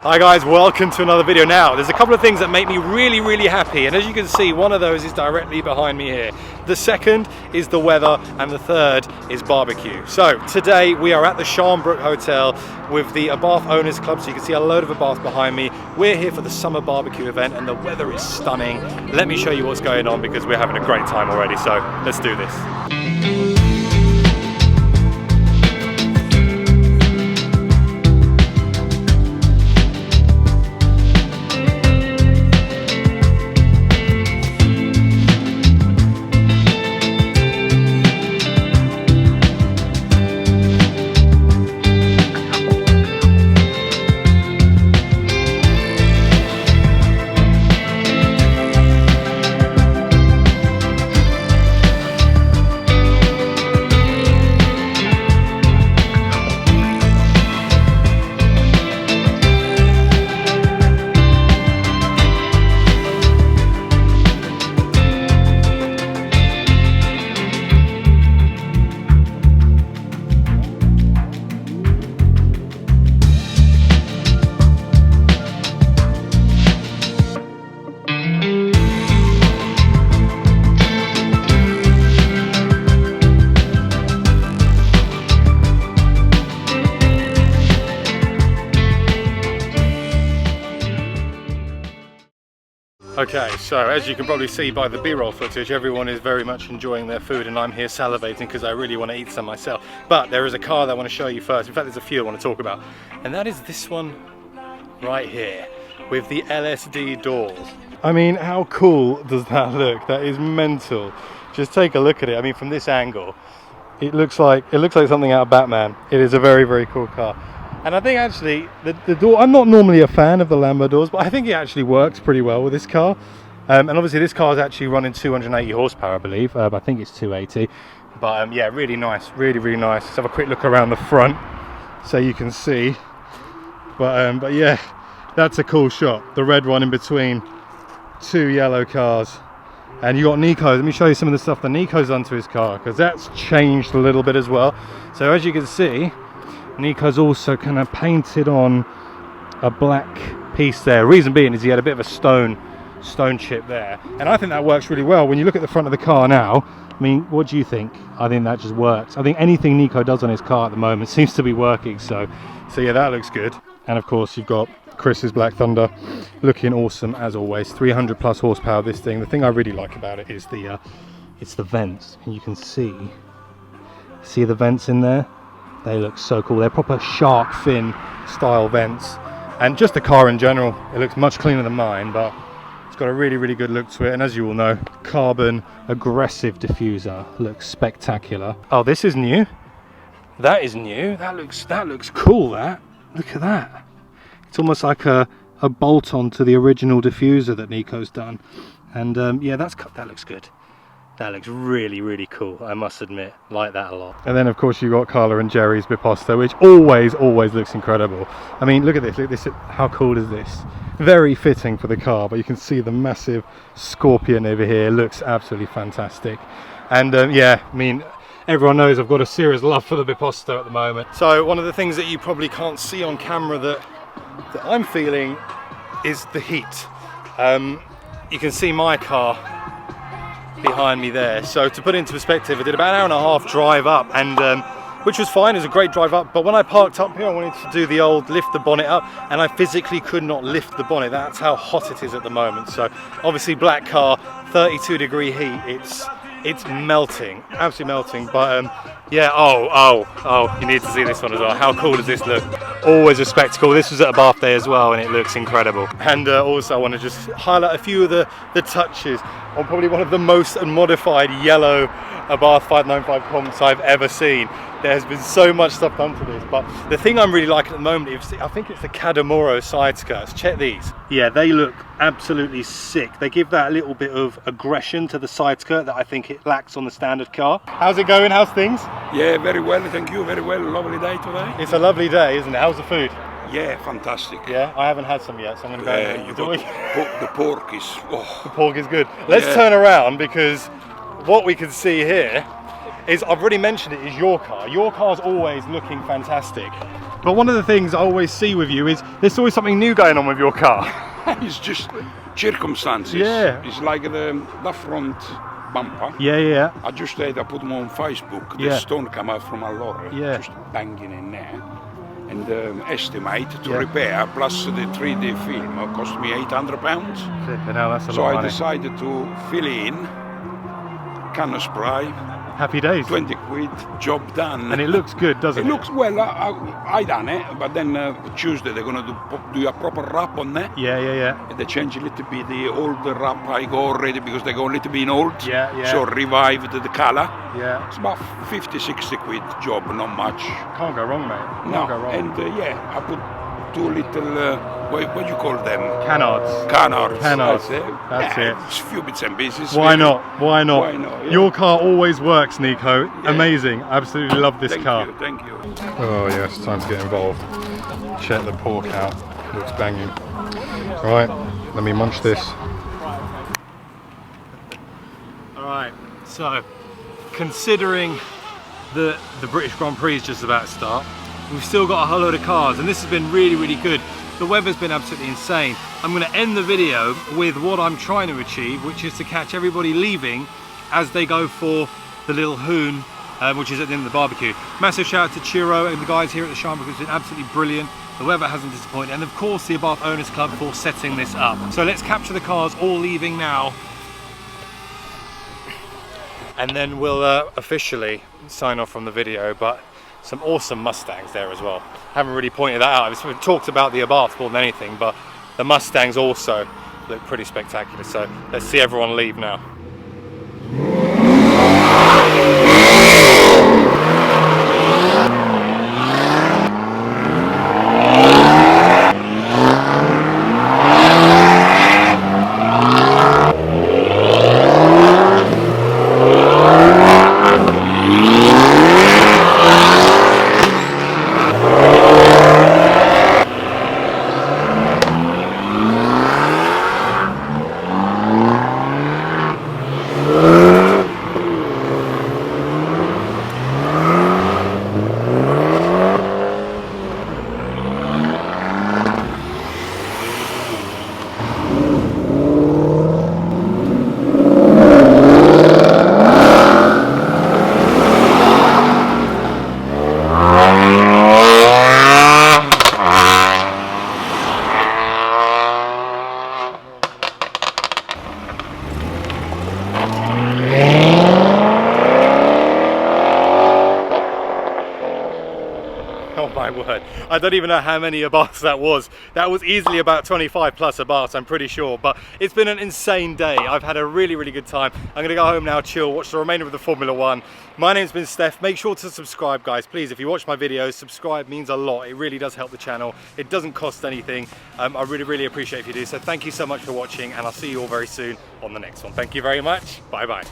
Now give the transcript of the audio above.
Hi guys, welcome to another video. Now, there's a couple of things that make me really happy, and as you can see, one of those is directly behind me here. The second is the weather, and the third is barbecue. So today we are at the Sharnbrook Hotel with the Abarth Owners Club, so you can see a load of Abarth behind me. We're here for the summer barbecue event and the weather is stunning. Let me show you what's going on because we're having a great time already, so let's do this. Okay, so as you can probably see by the B-roll footage, everyone is very much enjoying their food and I'm here salivating because I really want to eat some myself. But there is a car that I want to show you first. In fact, there's a few I want to talk about. And that is this one right here with the LSD doors. I mean, how cool does that look? That is mental. Just take a look at it. I mean, from this angle, it looks like something out of Batman. It is a very cool car. And I think actually the door, I'm not normally a fan of the Lambo doors, but I think it actually works pretty well with this car. And obviously this car is actually running 280 horsepower, I believe. I think it's 280. But yeah, really nice, really nice. Let's have a quick look around the front so you can see. But yeah, that's a cool shot. The red one in between two yellow cars. And you got Nico. Let me show you some of the stuff that Nico's done to his car, because that's changed a little bit as well. So as you can see, Nico's also kind of painted on a black piece there. Reason being is he had a bit of a stone chip there, and I think that works really well. When you look at the front of the car now, I mean, what do you think? I think that just works. I think anything Nico does on his car at the moment seems to be working. So yeah, that looks good. And of course, you've got Chris's Black Thunder, looking awesome as always. 300 plus horsepower. This thing. The thing I really like about it is it's the vents, and you can see the vents in there. They look so cool. They're proper shark fin style vents, and just the car in general, it looks much cleaner than mine, but it's got a really good look to it. And as you all know, carbon aggressive diffuser looks spectacular. Oh, this is new. That is new. That looks cool. That, look at that. It's almost like a bolt on to the original diffuser that Nico's done. And yeah, that looks good. That looks really cool, I must admit. Like that a lot. And then of course you got Carla and Jerry's Biposto, which always looks incredible. I mean, look at this, how cool is this? Very fitting for the car, but you can see the massive Scorpion over here. Looks absolutely fantastic. And yeah, I mean, everyone knows I've got a serious love for the Biposto at the moment. So one of the things that you probably can't see on camera that I'm feeling is the heat. You can see my car behind me there. So to put it into perspective, I did about an hour and a half drive up, and which was fine. It was a great drive up, but when I parked up here, I wanted to do the old lift the bonnet up, and I physically could not lift the bonnet. That's how hot it is at the moment. So obviously black car, 32-degree heat, it's melting, absolutely melting. But yeah, oh, you need to see this one as well. How cool does this look? Always a spectacle. This was at a Bath Day as well, and it looks incredible. And also I want to just highlight a few of the touches on probably one of the most modified yellow Abarth 595 comps I've ever seen. There has been so much stuff done to this, but the thing I'm really liking at the moment is, I think it's the Cadamoro side skirts. Check these. Yeah, they look absolutely sick. They give that little bit of aggression to the side skirt that I think it lacks on the standard car. How's it going? How's things? Yeah, very well, thank you, very well. Lovely day today. It's a lovely day, isn't it? How's the food? Yeah, fantastic. Yeah, I haven't had some yet, so I'm going to go. The pork is... Oh. The pork is good. Let's turn around, because what we can see here is, I've already mentioned it, is your car. Your car's always looking fantastic. But one of the things I always see with you is there's always something new going on with your car. It's just circumstances. Yeah. It's like the front bumper. Yeah. I just I put them on Facebook. The stone come out from a lorry. Just banging in there. And the estimate to repair plus the 3D film cost me £800. Flipping hell, that's a So lot of I money. decided to fill in, can spray, Happy days. 20 quid, job done. And it looks good, doesn't it? It looks well. I done it, but then Tuesday they're gonna do a proper wrap on that. Yeah. They change a little bit the old wrap I go already because they go a little bit in old. Yeah. So revived the color. Yeah. It's about 50-60 quid job, not much. Can't go wrong, mate. No, Can't go wrong. and I put 2 little, what do you call them? Canards. Canards. Canards. That's it. It's a few bits and pieces. Why really. not? Why not? Why not? Yeah. Your car always works, Nico. Amazing. Absolutely love this car. Thank you. Oh yes, time to get involved. Check the pork out. Looks banging. Right, let me munch this. Alright, so considering the British Grand Prix is just about to start, we've still got a whole load of cars and this has been really good. The weather's been absolutely insane. I'm going to end the video with what I'm trying to achieve, which is to catch everybody leaving as they go for the little hoon, which is at the end of the barbecue. Massive shout out to Chiro and the guys here at the Sharma, because it's been absolutely brilliant. The weather hasn't disappointed, and of course the Abarth Owners Club for setting this up. So let's capture the cars all leaving now, and then we'll officially sign off from the video. But some awesome Mustangs there as well. Haven't really pointed that out. We've talked about the Abarth more than anything, but the Mustangs also look pretty spectacular. So let's see everyone leave now. Oh my word, I don't even know how many Abarths that was. That was easily about 25 plus Abarths, I'm pretty sure. But it's been an insane day. I've had a really good time. I'm gonna go home now, chill, watch the remainder of the Formula One. My name's been Steph. Make sure to subscribe, guys, please. If you watch my videos, subscribe means a lot. It really does help the channel. It doesn't cost anything. I really appreciate if you do. So thank you so much for watching, and I'll see you all very soon on the next one. Thank you very much. Bye bye.